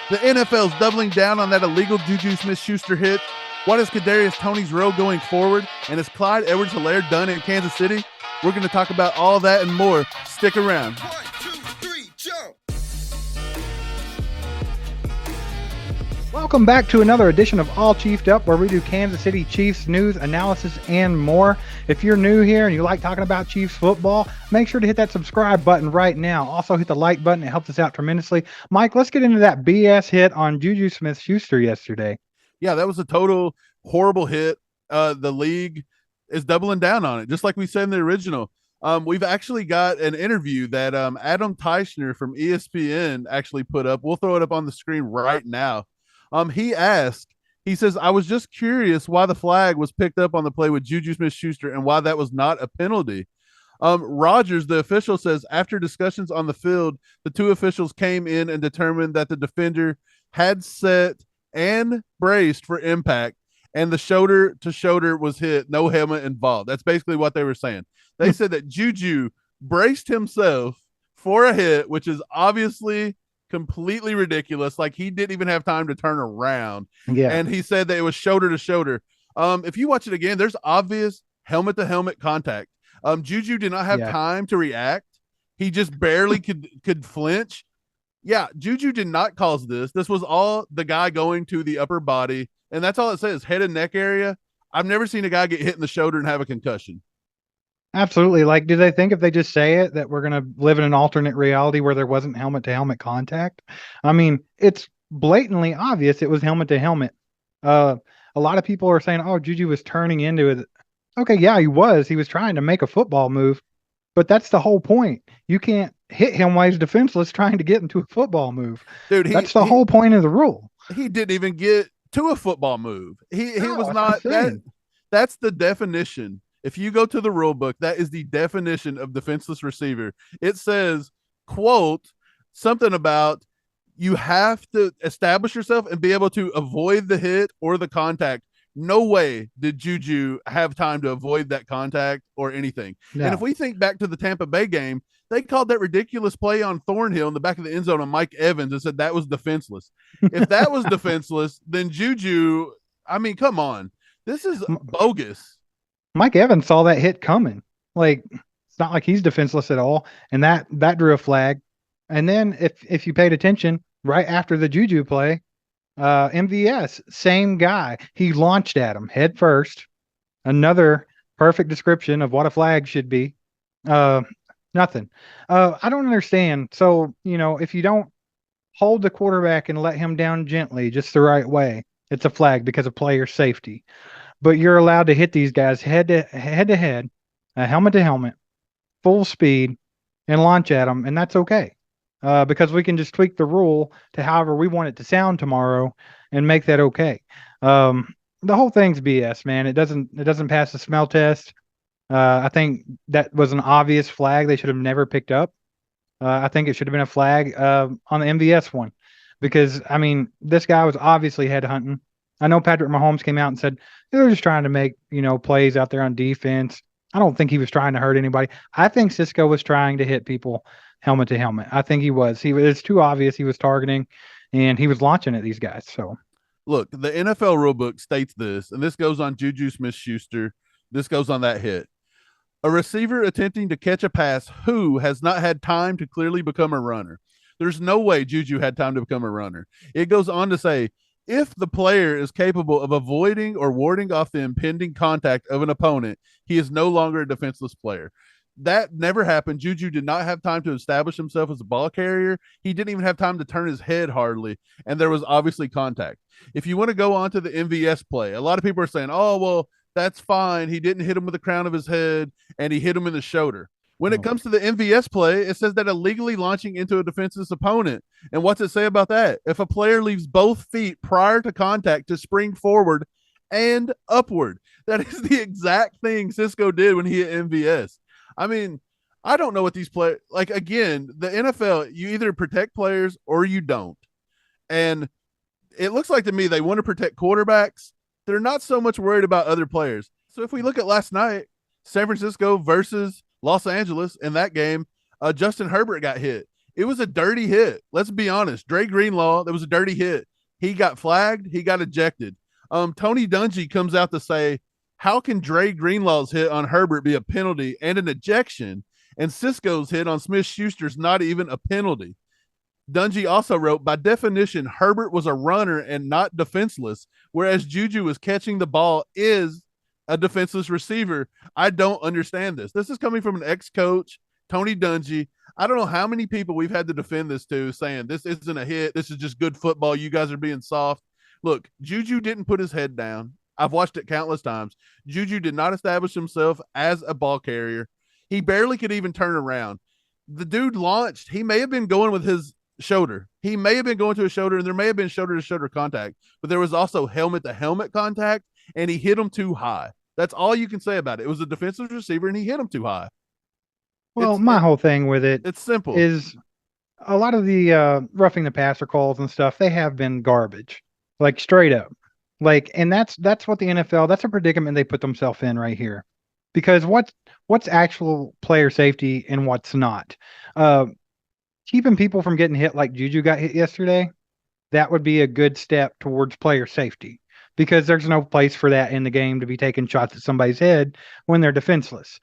The NFL's doubling down on that illegal JuJu Smith-Schuster hit. What is Kadarius Toney's role going forward? And is Clyde Edwards-Helaire done in Kansas City? We're going to talk about all that and more. Stick around. 1, 2, 3, jump! Welcome back to another edition of All Chiefed Up, where we do Kansas City Chiefs news, analysis, and more. If you're new here and you like talking about Chiefs football, make sure to hit that subscribe button right now. Also hit the like button. It helps us out tremendously. Mike, let's get into that BS hit on JuJu Smith-Schuster yesterday. Yeah, that was a total horrible hit. The league is doubling down on it, just like we said in the original. We've actually got an interview that Adam Teichner from ESPN actually put up. We'll throw it up on the screen right now. He says, I was just curious why the flag was picked up on the play with JuJu Smith-Schuster and why that was not a penalty. Rogers, the official, says after discussions on the field, the two officials came in and determined that the defender had set and braced for impact, and the shoulder to shoulder was hit, no helmet involved. That's basically what they were saying. They said that JuJu braced himself for a hit, which is obviously completely ridiculous. Like, he didn't even have time to turn around. Yeah. And he said that it was shoulder to shoulder. If you watch it again, there's obvious helmet to helmet contact. JuJu did not have time to react. He just barely could flinch. Yeah, JuJu did not cause this. This was all the guy going to the upper body, and that's all it says, head and neck area. I've never seen a guy get hit in the shoulder and have a concussion. Absolutely. Like, do they think if they just say it that we're going to live in an alternate reality where there wasn't helmet to helmet contact? I mean, it's blatantly obvious it was helmet to helmet. A lot of people are saying, oh, JuJu was turning into it. Okay, yeah, he was. He was trying to make a football move, but that's the whole point. You can't hit him while he's defenseless trying to get into a football move. Dude, that's the whole point of the rule. He didn't even get to a football move. He was not that. That's the definition. If you go to the rule book, that is the definition of defenseless receiver. It says, quote, something about you have to establish yourself and be able to avoid the hit or the contact. No way did JuJu have time to avoid that contact or anything. No. And if we think back to the Tampa Bay game, they called that ridiculous play on Thornhill in the back of the end zone on Mike Evans and said that was defenseless. If that was defenseless, then JuJu, I mean, come on. This is bogus. Mike Evans saw that hit coming. Like, it's not like he's defenseless at all. And that drew a flag. And then if you paid attention, right after the JuJu play, MVS, same guy. He launched at him head first. Another perfect description of what a flag should be. Nothing. I don't understand. So, if you don't hold the quarterback and let him down gently, just the right way, it's a flag because of player safety. But you're allowed to hit these guys head to head, helmet to helmet, full speed, and launch at them, and that's okay. Because we can just tweak the rule to however we want it to sound tomorrow and make that okay. The whole thing's BS, man. It doesn't pass the smell test. I think that was an obvious flag they should have never picked up. I think it should have been a flag on the MVS one, because I mean, this guy was obviously head hunting. I know Patrick Mahomes came out and said they're just trying to make plays out there on defense. I don't think he was trying to hurt anybody. I think Cisco was trying to hit people helmet to helmet. I think he was. It's too obvious he was targeting, and he was launching at these guys. So, look, the NFL rulebook states this, and this goes on JuJu Smith-Schuster. This goes on that hit. A receiver attempting to catch a pass who has not had time to clearly become a runner. There's no way JuJu had time to become a runner. It goes on to say, if the player is capable of avoiding or warding off the impending contact of an opponent, he is no longer a defenseless player. That never happened. JuJu did not have time to establish himself as a ball carrier. He didn't even have time to turn his head hardly, and there was obviously contact. If you want to go on to the MVS play, a lot of people are saying, oh, well, that's fine. He didn't hit him with the crown of his head, and he hit him in the shoulder. When it comes to the MVS play, it says that illegally launching into a defenseless opponent. And what's it say about that? If a player leaves both feet prior to contact to spring forward and upward, that is the exact thing Cisco did when he hit MVS. I mean, I don't know what these players, like, again, the NFL, you either protect players or you don't. And it looks like to me they want to protect quarterbacks. They're not so much worried about other players. So if we look at last night, San Francisco versus Los Angeles, in that game, Justin Herbert got hit. It was a dirty hit. Let's be honest. Dre Greenlaw, that was a dirty hit. He got flagged. He got ejected. Tony Dungy comes out to say, how can Dre Greenlaw's hit on Herbert be a penalty and an ejection, and Cisco's hit on Smith-Schuster's not even a penalty? Dungy also wrote, by definition, Herbert was a runner and not defenseless, whereas JuJu was catching the ball is a defenseless receiver. I don't understand this. This is coming from an ex-coach, Tony Dungy. I don't know how many people we've had to defend this to, saying this isn't a hit. This is just good football. You guys are being soft. Look, JuJu didn't put his head down. I've watched it countless times. JuJu did not establish himself as a ball carrier. He barely could even turn around. The dude launched. He may have been going with his shoulder. He may have been going to his shoulder, and there may have been shoulder-to-shoulder contact, but there was also helmet-to-helmet contact, and he hit him too high. That's all you can say about it. It was a defensive receiver, and he hit him too high. Well, my whole thing with it it's simple. Is a lot of the roughing the passer calls and stuff, they have been garbage, like straight up. Like, and that's what the NFL, that's a predicament they put themselves in right here. Because what's actual player safety and what's not. Keeping people from getting hit like JuJu got hit yesterday, that would be a good step towards player safety, because there's no place for that in the game to be taking shots at somebody's head when they're defenseless.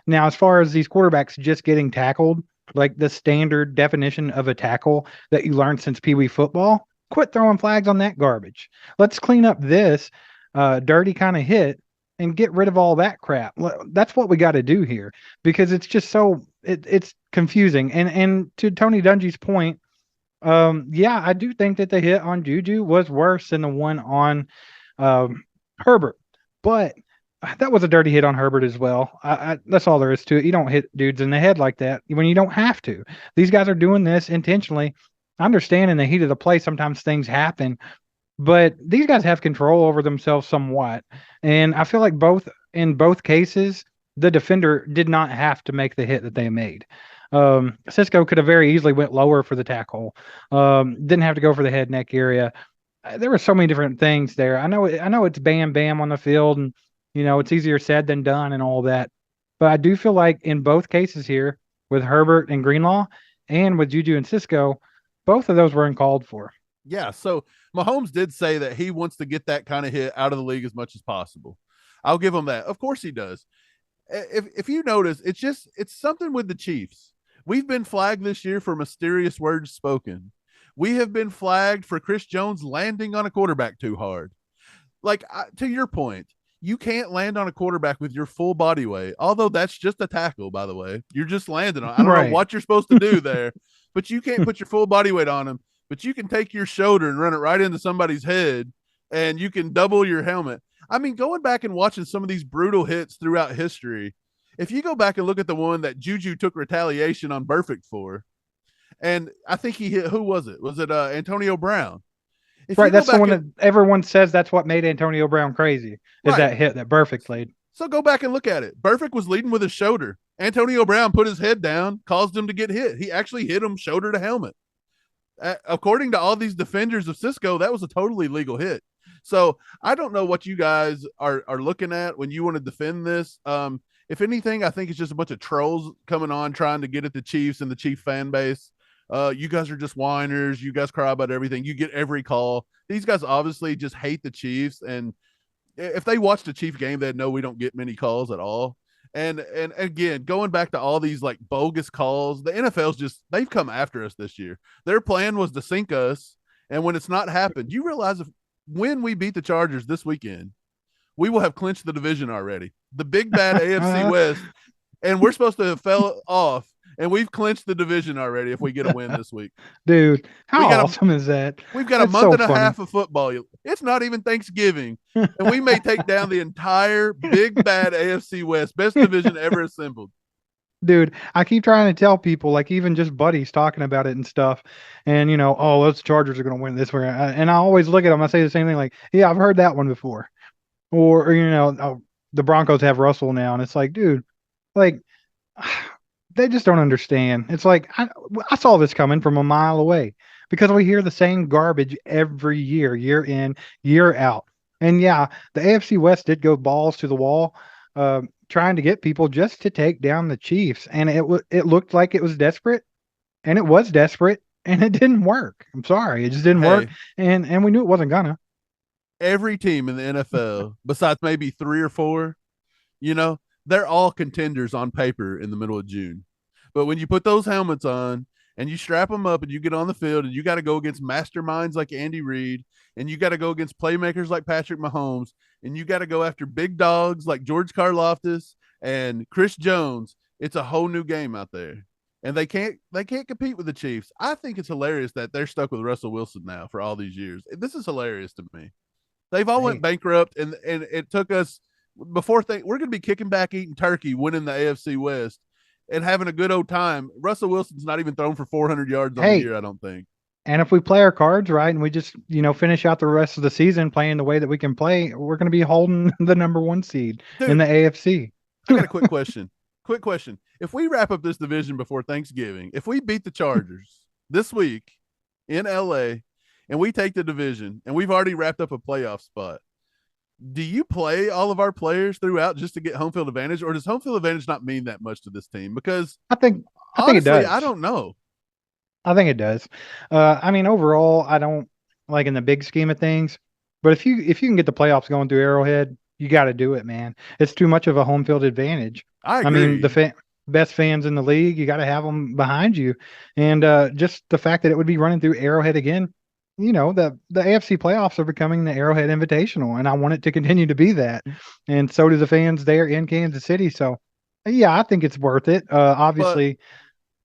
Now, as far as these quarterbacks just getting tackled, like the standard definition of a tackle that you learned since Pee Wee football, quit throwing flags on that garbage. Let's clean up this dirty kind of hit and get rid of all that crap. That's what we got to do here, because it's just so it's confusing. And to Tony Dungy's point, yeah, I do think that the hit on JuJu was worse than the one on Herbert, but that was a dirty hit on Herbert as well. That's all there is to it. You don't hit dudes in the head like that when you don't have to. These guys are doing this intentionally. I understand in the heat of the play, sometimes things happen, but these guys have control over themselves somewhat. And I feel like in both cases, the defender did not have to make the hit that they made. Cisco could have very easily went lower for the tackle. Didn't have to go for the head neck area. There were so many different things there. I know it's bam bam on the field, and it's easier said than done and all that. But I do feel like in both cases here, with Herbert and Greenlaw and with JuJu and Cisco, both of those were uncalled for. Yeah, so Mahomes did say that he wants to get that kind of hit out of the league as much as possible. I'll give him that. Of course he does. If you notice, it's something with the Chiefs. We've been flagged this year for mysterious words spoken. We have been flagged for Chris Jones landing on a quarterback too hard. Like, to your point, you can't land on a quarterback with your full body weight, although that's just a tackle, by the way. You're just landing on. I don't know what you're supposed to do there, but you can't put your full body weight on him. But you can take your shoulder and run it right into somebody's head, and you can double your helmet. I mean, going back and watching some of these brutal hits throughout history, if you go back and look at the one that JuJu took retaliation on Burfict for, and I think he hit, who was it? Was it Antonio Brown? Right, that's the one that everyone says that's what made Antonio Brown crazy, is that hit that Burfict played. So go back and look at it. Burfict was leading with his shoulder. Antonio Brown put his head down, caused him to get hit. He actually hit him shoulder to helmet. According to all these defenders of Cisco, that was a totally legal hit. So I don't know what you guys are looking at when you want to defend this. If anything, I think it's just a bunch of trolls coming on trying to get at the Chiefs and the Chief fan base. You guys are just whiners. You guys cry about everything. You get every call. These guys obviously just hate the Chiefs. And if they watched the Chief game, they'd know we don't get many calls at all. And again, going back to all these like bogus calls, the NFL's they've come after us this year. Their plan was to sink us. And when it's not happened, you realize when we beat the Chargers this weekend, we will have clinched the division already. The big bad AFC West. And we're supposed to have fell off. And we've clinched the division already if we get a win this week. Dude, how awesome is that? We've got a month and a half of football. It's not even Thanksgiving. And we may take down the entire big bad AFC West, best division ever assembled. Dude, I keep trying to tell people, like even just buddies talking about it and stuff. And, those Chargers are going to win this way. And I always look at them. I say the same thing, like, yeah, I've heard that one before. Or the Broncos have Russell now. And it's like, dude, like, they just don't understand. It's like, I saw this coming from a mile away, because we hear the same garbage every year, year in, year out. And yeah, the AFC West did go balls to the wall, trying to get people just to take down the Chiefs. And it looked like it was desperate, and it was desperate, and it didn't work. I'm sorry, it just didn't work, Hey, and we knew it wasn't gonna. every team in the NFL, besides maybe 3 or 4, you know, they're all contenders on paper in the middle of June. But when you put those helmets on and you strap them up and you get on the field and you got to go against masterminds like Andy Reid and you got to go against playmakers like Patrick Mahomes and you got to go after big dogs like George Karlaftis and Chris Jones, it's a whole new game out there. And they can't compete with the Chiefs. I think it's hilarious that they're stuck with Russell Wilson now for all these years. This is hilarious to me. They've all went Hey, bankrupt, and it took us before we're going to be kicking back, eating turkey, winning the AFC West, and having a good old time. Russell Wilson's not even thrown for 400 yards on the hey, year, I don't think. and if we play our cards right and we just finish out the rest of the season playing the way that we can play, we're going to be holding the number 1 seed in Dude, the AFC. I got a quick question. Quick question. If we wrap up this division before Thanksgiving, if we beat the Chargers this week in LA and we take the division and we've already wrapped up a playoff spot, do you play all of our players throughout just to get home field advantage, or does home field advantage not mean that much to this team? Because I think it honestly, does. I don't know. I think it does. I mean, overall, I don't like in the big scheme of things, but if you can get the playoffs going through Arrowhead, you got to do it, man. It's too much of a home field advantage. I I mean, the agree. best fans in the league, you got to have them behind you, and just the fact that it would be running through Arrowhead again. The AFC playoffs are becoming the Arrowhead Invitational, and I want it to continue to be that, and so do the fans there in Kansas City. So, yeah, I think it's worth it. But Obviously,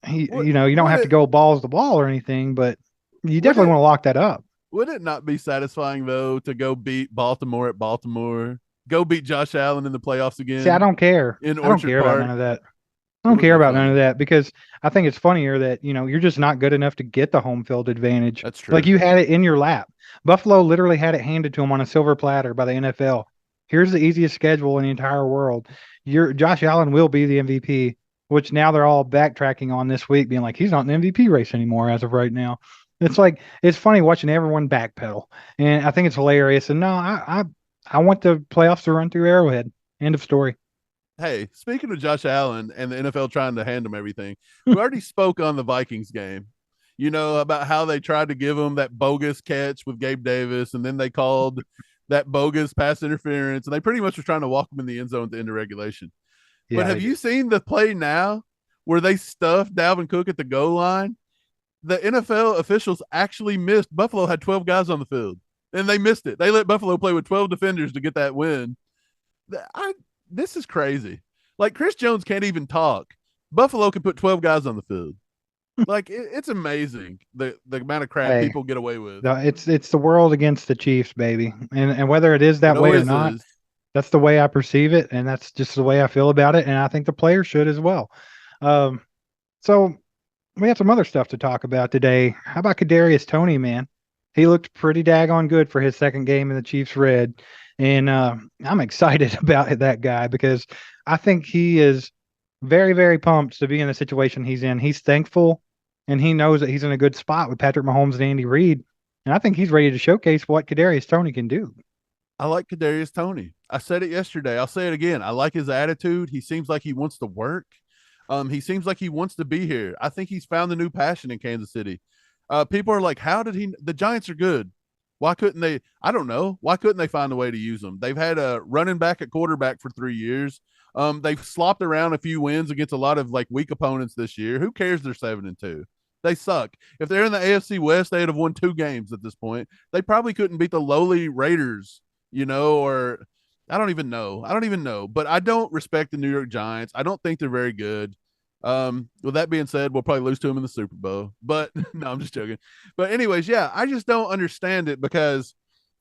would you don't would have to it go balls to ball or anything, but you would definitely it want to lock that up. would it not be satisfying though to go beat Baltimore at Baltimore, go beat Josh Allen in the playoffs See, I again don't care. in I don't Orchard care about none Park? of that. I It don't would care be about none of funny. that because I think it's funnier that, you're just not good enough to get the home field advantage. That's Like true. you had it in your lap. Buffalo literally had it handed to him on a silver platter by the NFL. Here's the easiest schedule in the entire world. Josh Allen will be the MVP, which now they're all backtracking on this week, being like, he's not in the MVP race anymore as of right now. It's like it's funny watching everyone backpedal. And I think it's hilarious. And no, I want the playoffs to run through Arrowhead. End of story. Hey, speaking of Josh Allen and the NFL trying to hand him everything, we already spoke on the Vikings game, about how they tried to give him that bogus catch with Gabe Davis, and then they called that bogus pass interference, and they pretty much were trying to walk him in the end zone at the end of regulation. But Yeah, have they you did. seen the play now where they stuffed Dalvin Cook at the goal line? The NFL officials actually missed. Buffalo had 12 guys on the field, and they missed it. They let Buffalo play with 12 defenders to get that win. I This is crazy. Like Chris Jones can't even talk. Buffalo can put 12 guys on the field. Like it's amazing the amount of crap Hey, people get away with. no, it's the world against the Chiefs, baby. And whether it is It that way or always not, is. that's the way I perceive it, and that's just the way I feel about it. And I think the players should as well. Um, so we have some other stuff to talk about today. How about Kadarius Toney, man? He looked pretty daggone good for his second game in the Chiefs red. And I'm excited about that guy because I think he is very, very pumped to be in the situation he's in. He's thankful and he knows that he's in a good spot with Patrick Mahomes and Andy Reid. And I think he's ready to showcase what Kadarius Toney can do. I like Kadarius Toney. I said it yesterday. I'll say it again. I like his attitude. He seems like he wants to work. He seems like he wants to be here. I think he's found a new passion in Kansas City. People are like, how did he? The Giants are good. Why couldn't they? I don't know. Why couldn't they find a way to use them? They've had a running back at quarterback for 3 years. They've slopped around a few wins against a lot of like weak opponents this year. Who cares? They're 7-2. They suck. If they're in the AFC West, they'd have won 2 games at this point. They probably couldn't beat the lowly Raiders, or I don't even know. I don't even know. But I don't respect the New York Giants. I don't think they're very good. With that being said, we'll probably lose to them in the Super Bowl. But no, I'm just joking. But anyways, yeah, I just don't understand it because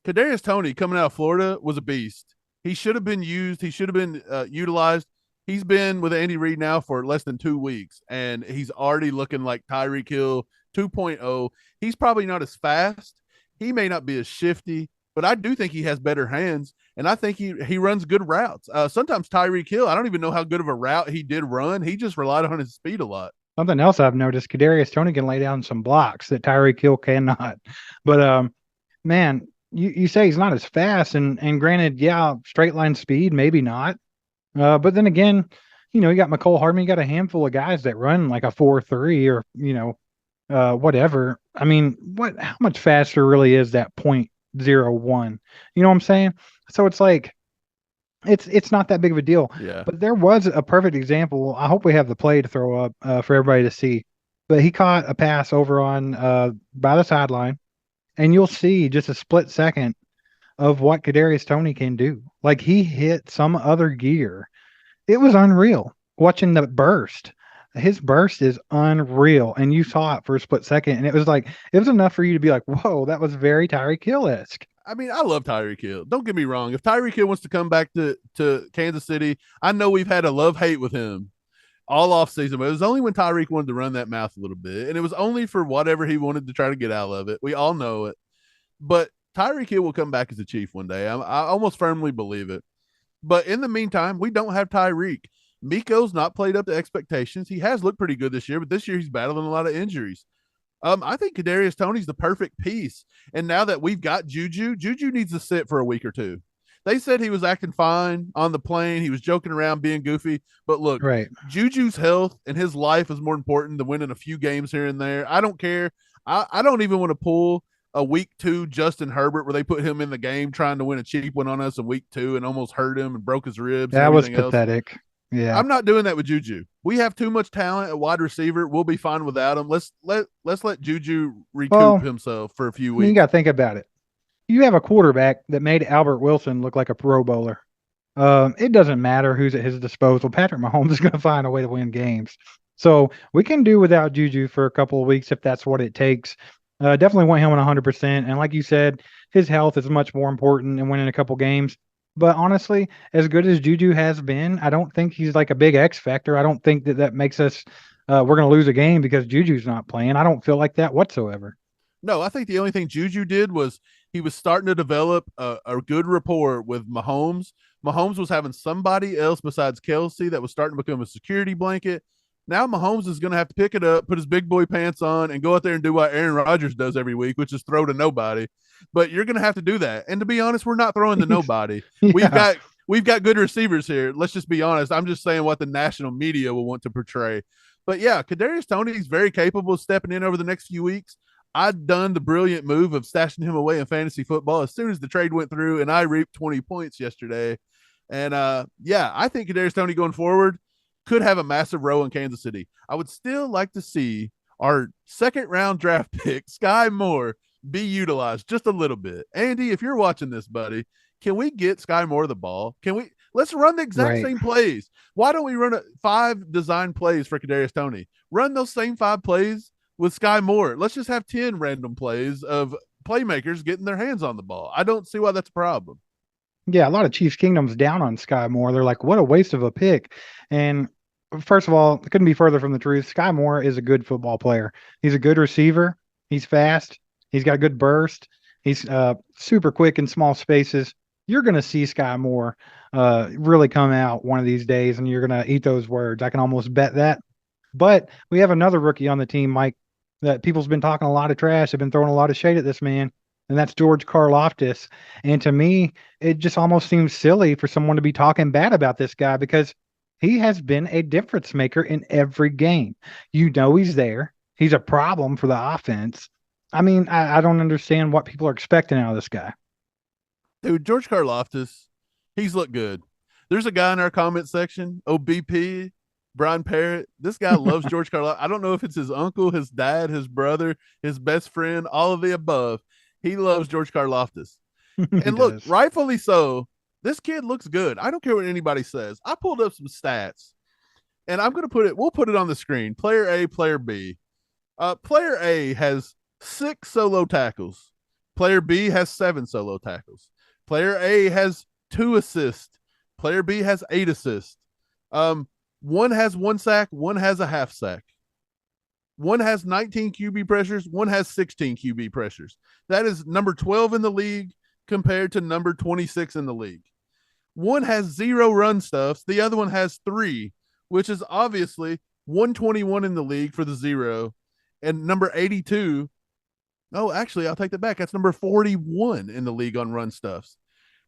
Kadarius Toney coming out of Florida was a beast. He should have been used. He should have been utilized. He's been with Andy Reid now for less than 2 weeks, and he's already looking like Tyreek Hill 2.0. He's probably not as fast. He may not be as shifty, but I do think he has better hands, and I think he runs good routes. Sometimes Tyreek Hill, I don't even know how good of a route he did run. He just relied on his speed a lot. Something else I've noticed, Kadarius Toney can lay down some blocks that Tyreek Hill cannot. But man, you say he's not as fast, and granted, yeah, straight line speed, maybe not. But then again, you got McCole Hardman, you got a handful of guys that run like a 4.3 or whatever. I mean, how much faster really is that 0.01? You know what I'm saying? So it's like it's not that big of a deal. Yeah. But there was a perfect example. I hope we have the play to throw up for everybody to see. But he caught a pass over on by the sideline, and you'll see just a split second of what Kadarius Toney can do. Like he hit some other gear. It was unreal watching the burst. His burst is unreal, and you saw it for a split second, and it was like it was enough for you to be like, "Whoa, that was very Tyreek Hill-esque." I mean, I love Tyreek Hill. Don't get me wrong. If Tyreek Hill wants to come back to Kansas City, I know we've had a love hate with him all off season, but it was only when Tyreek wanted to run that mouth a little bit, and it was only for whatever he wanted to try to get out of it. We all know it, but Tyreek Hill will come back as a Chief one day. I almost firmly believe it. But in the meantime, we don't have Tyreek. Miko's not played up to expectations. He has looked pretty good this year, but this year he's battling a lot of injuries. I think Kadarius Toney's the perfect piece. And now that we've got JuJu, JuJu needs to sit for a week or two. They said he was acting fine on the plane. He was joking around, being goofy. But look, Right. JuJu's health and his life is more important than winning a few games here and there. I don't care. I don't even want to pull a week 2 Justin Herbert where they put him in the game trying to win a cheap one on us in week 2 and almost hurt him and broke his ribs and That was everything else. pathetic. Yeah. I'm not doing that with JuJu. We have too much talent at wide receiver. We'll be fine without him. Let's let JuJu recoup Well, himself for a few I mean, you weeks. got to think about it. You have a quarterback that made Albert Wilson look like a Pro Bowler. It doesn't matter who's at his disposal. Patrick Mahomes is going to find a way to win games. So we can do without JuJu for a couple of weeks if that's what it takes. Definitely want him on 100%. And like you said, his health is much more important than winning a couple games. But honestly, as good as JuJu has been, I don't think he's like a big X factor. I don't think that makes us we're going to lose a game because JuJu's not playing. I don't feel like that whatsoever. No, I think the only thing JuJu did was he was starting to develop a good rapport with Mahomes. Mahomes was having somebody else besides Kelsey that was starting to become a security blanket. Now Mahomes is going to have to pick it up, put his big boy pants on, and go out there and do what Aaron Rodgers does every week, which is throw to nobody. But you're going to have to do that. And to be honest, we're not throwing to nobody. We've Yeah, got good receivers here. Let's just be honest. I'm just saying what the national media will want to portray. But yeah, Kadarius Toney is very capable of stepping in over the next few weeks. I'd done the brilliant move of stashing him away in fantasy football as soon as the trade went through, and I reaped 20 points yesterday. And yeah, I think Kadarius Toney going forward could have a massive role in Kansas City. I would still like to see our second round draft pick, Sky Moore, be utilized just a little bit. Andy, if you're watching this, buddy, can we get Sky Moore the ball? Can we? Let's run the exact right. same plays. Why don't we run 5 design plays for Kadarius Toney? Run those same 5 plays with Sky Moore. Let's just have 10 random plays of playmakers getting their hands on the ball. I don't see why that's a problem. Yeah, a lot of Chiefs Kingdom's down on Sky Moore. They're like, what a waste of a pick. And first of all, it couldn't be further from the truth. Sky Moore is a good football player. He's a good receiver. He's fast. He's got good burst. He's super quick in small spaces. You're going to see Sky Moore really come out one of these days, and you're going to eat those words. I can almost bet that. But we have another rookie on the team, Mike, that people's been talking a lot of trash. They've been throwing a lot of shade at this man, and that's George Karlaftis. And to me, it just almost seems silly for someone to be talking bad about this guy because he has been a difference maker in every game. You know he's there. He's a problem for the offense. I mean, I don't understand what people are expecting out of this guy. Dude, George Karlaftis, he's looked good. There's a guy in our comment section, OBP, Brian Parrott. This guy loves George Karlaftis. I don't know if it's his uncle, his dad, his brother, his best friend, all of the above. He loves George Karlaftis. He And look, does. rightfully so. This kid looks good. I don't care what anybody says. I pulled up some stats, and I'm going to we'll put it on the screen. Player A, player B. Player A has 6 solo tackles. Player B has 7 solo tackles. Player A has 2 assists. Player B has 8 assists. One has 1 sack, one has a half sack. One has 19 QB pressures, one has 16 QB pressures. That is number 12 in the league compared to number 26 in the league. One has 0 run stuffs, the other one has 3, which is obviously 121 in the league for the 0, and number 82. Oh, actually, I'll take that back. That's number 41 in the league on run stuffs.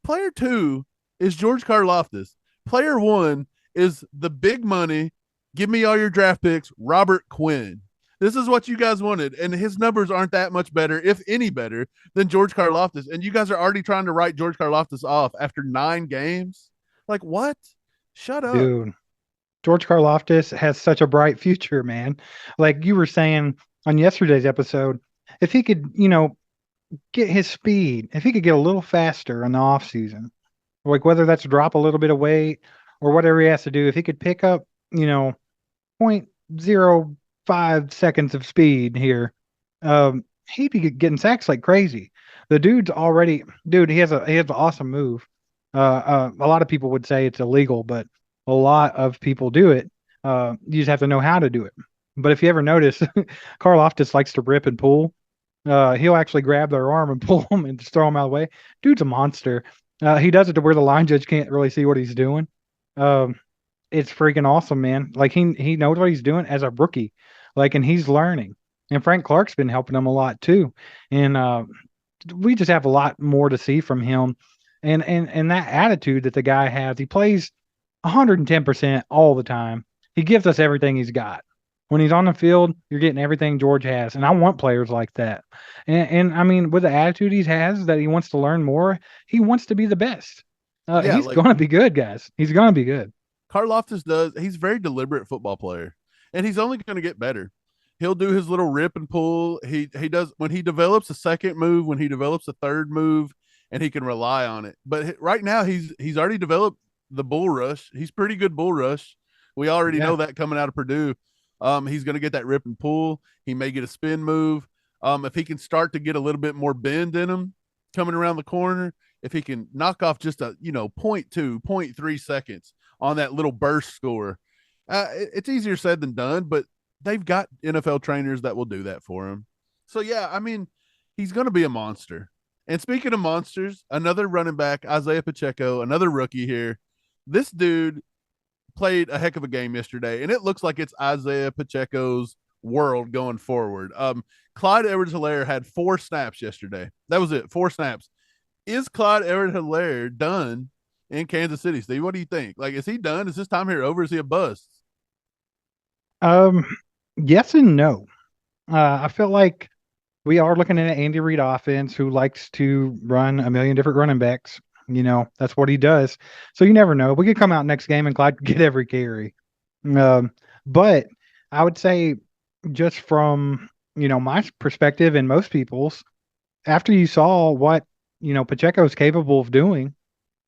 Player 2 is George Karlaftis. Player 1 is the big money, give me all your draft picks, Robert Quinn. This is what you guys wanted. And his numbers aren't that much better, if any better, than George Karlaftis. And you guys are already trying to write George Karlaftis off after 9 games. Like, what? Shut up. Dude, George Karlaftis has such a bright future, man. Like you were saying on yesterday's episode, if he could, get his speed, if he could get a little faster in the off season, like whether that's drop a little bit of weight or whatever he has to do, if he could pick up, 0.05 seconds of speed here, he'd be getting sacks like crazy. The dude's already, dude, he has an awesome move. A lot of people would say it's illegal, but a lot of people do it. You just have to know how to do it. But if you ever notice, Karlaftis likes to rip and pull. He'll actually grab their arm and pull them and just throw them out of the way. Dude's a monster. He does it to where the line judge can't really see what he's doing. It's freaking awesome, man. Like he knows what he's doing as a rookie, like, and he's learning. And Frank Clark's been helping him a lot too. And we just have a lot more to see from him. And that attitude that the guy has, he plays 110% all the time. He gives us everything he's got. When he's on the field, you're getting everything George has. And I want players like that. And I mean, with the attitude he has that he wants to learn more, he wants to be the best. He's going to be good, guys. He's going to be good. Karlaftis he's a very deliberate football player, and he's only going to get better. He'll do his little rip and pull. He does when he develops a second move, when he develops a third move, and he can rely on it. But right now he's already developed the bull rush. He's pretty good bull rush. We already know that coming out of Purdue. He's going to get that rip and pull. He may get a spin move. If he can start to get a little bit more bend in him coming around the corner, if he can knock off just a 0.2, 0.3 seconds on that little burst score, it's easier said than done, but they've got NFL trainers that will do that for him. So yeah, I mean, he's going to be a monster. And speaking of monsters, another running back, Isaiah Pacheco, another rookie here. This dude played a heck of a game yesterday, and it looks like it's Isaiah Pacheco's world going forward. Clyde Edwards-Helaire had 4 snaps yesterday. That was it, 4 snaps. Is Clyde Edwards-Helaire done in Kansas City, Steve? What do you think? Like, is he done? Is his time here over? Is he a bust? Yes and no. I feel like we are looking at an Andy Reid offense who likes to run a million different running backs. That's what he does. So you never know. We could come out next game and Clyde could get every carry. But I would say just from, my perspective and most people's, after you saw what, Pacheco is capable of doing,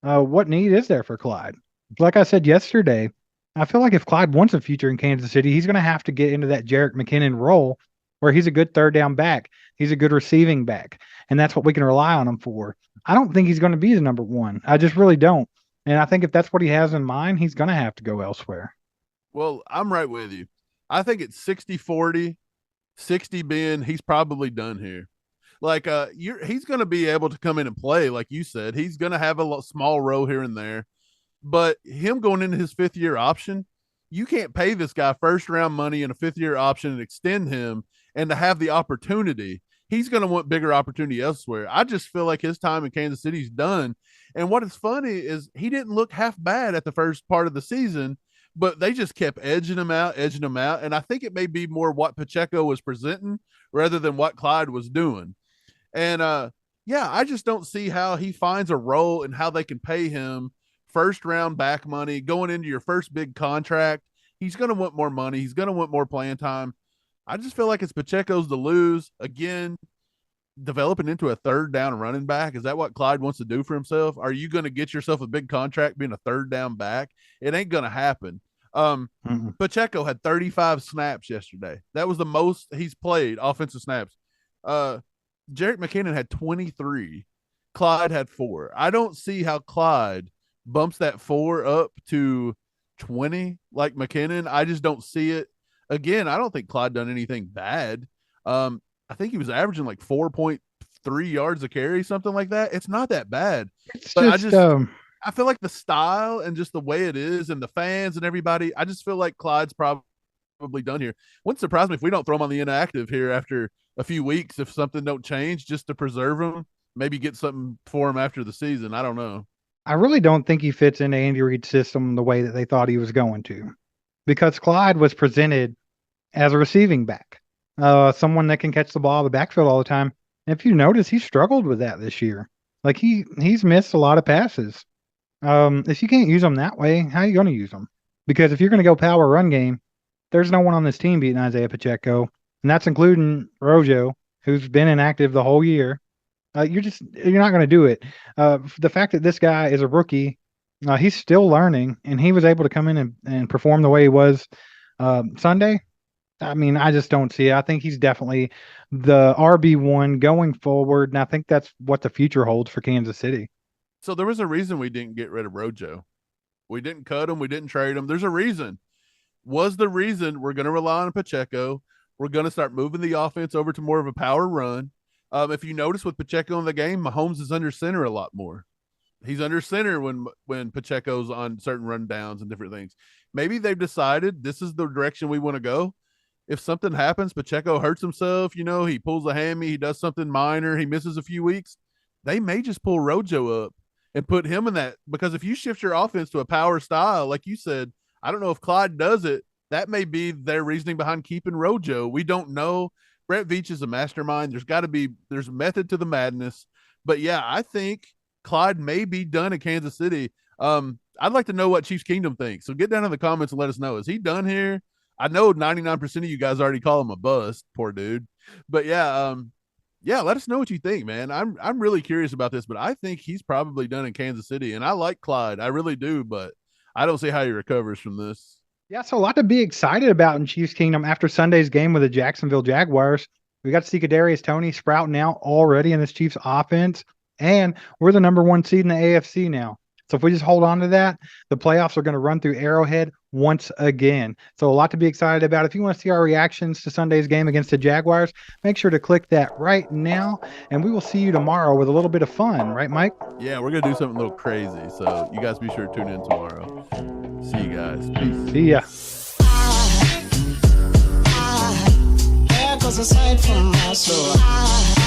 what need is there for Clyde? Like I said yesterday, I feel like if Clyde wants a future in Kansas City, he's going to have to get into that Jerick McKinnon role where he's a good third down back. He's a good receiving back. And that's what we can rely on him for. I don't think he's going to be the number one. I just really don't. And I think if that's what he has in mind, he's going to have to go elsewhere. Well, I'm right with you. I think it's 60-40, 60 being he's probably done here. Like, he's going to be able to come in and play, like you said. He's going to have a small role here and there. But him going into his 5th-year option, you can't pay this guy first-round money and a 5th-year option and extend him and to have the opportunity. He's going to want bigger opportunity elsewhere. I just feel like his time in Kansas City is done. And what is funny is he didn't look half bad at the first part of the season, but they just kept edging him out. And I think it may be more what Pacheco was presenting rather than what Clyde was doing. And I just don't see how he finds a role and how they can pay him first round back money going into your first big contract. He's going to want more money. He's going to want more playing time. I just feel like it's Pacheco's to lose. Again, developing into a third down running back. Is that what Clyde wants to do for himself? Are you going to get yourself a big contract being a third down back? It ain't going to happen. Pacheco had 35 snaps yesterday. That was the most he's played offensive snaps. Jerick McKinnon had 23. Clyde had 4. I don't see how Clyde bumps that 4 up to 20 like McKinnon. I just don't see it. Again, I don't think Clyde done anything bad. I think he was averaging like 4.3 yards a carry, something like that. It's not that bad. But I feel like the style and just the way it is and the fans and everybody, I just feel like Clyde's probably done here. Wouldn't surprise me if we don't throw him on the inactive here after a few weeks if something don't change, just to preserve him, maybe get something for him after the season. I don't know. I really don't think he fits into Andy Reid's system the way that they thought he was going to, because Clyde was presented as a receiving back. someone that can catch the ball out of the backfield all the time. And if you notice, he struggled with that this year. Like he's missed a lot of passes. If you can't use them that way, how are you going to use them? Because if you're going to go power run game, there's no one on this team beating Isaiah Pacheco, and that's including Rojo, who's been inactive the whole year. You're not going to do it. The fact that this guy is a rookie, he's still learning, and he was able to come in and perform the way he was Sunday. I mean, I just don't see it. I think he's definitely the RB1 going forward, and I think that's what the future holds for Kansas City. So there was a reason we didn't get rid of Rojo. We didn't cut him. We didn't trade him. There's a reason. Was the reason we're going to rely on Pacheco. We're going to start moving the offense over to more of a power run. If you notice with Pacheco in the game, Mahomes is under center a lot more. He's under center when Pacheco's on certain run downs and different things. Maybe they've decided this is the direction we want to go. If something happens, Pacheco hurts himself, he pulls a hammy, he does something minor, he misses a few weeks, they may just pull Rojo up and put him in that. Because if you shift your offense to a power style, like you said, I don't know if Clyde does it. That may be their reasoning behind keeping Rojo. We don't know. Brett Veach is a mastermind. There's method to the madness. But yeah, I think Clyde may be done in Kansas City. I'd like to know what Chiefs Kingdom thinks. So get down in the comments and let us know. Is he done here? I know 99% of you guys already call him a bust, poor dude. But yeah, let us know what you think, man. I'm really curious about this, but I think he's probably done in Kansas City. And I like Clyde. I really do, but I don't see how he recovers from this. Yeah, so a lot to be excited about in Chiefs Kingdom after Sunday's game with the Jacksonville Jaguars. We got to see Kadarius Toney sprouting out already in this Chiefs offense, and we're the number 1 seed in the AFC now. So if we just hold on to that, the playoffs are going to run through Arrowhead once again. So a lot to be excited about. If you want to see our reactions to Sunday's game against the Jaguars, make sure to click that right now, and we will see you tomorrow with a little bit of fun. Right, Mike? Yeah, we're going to do something a little crazy. So you guys be sure to tune in tomorrow. See you guys. Peace. See ya. Here goes a sight from my soul.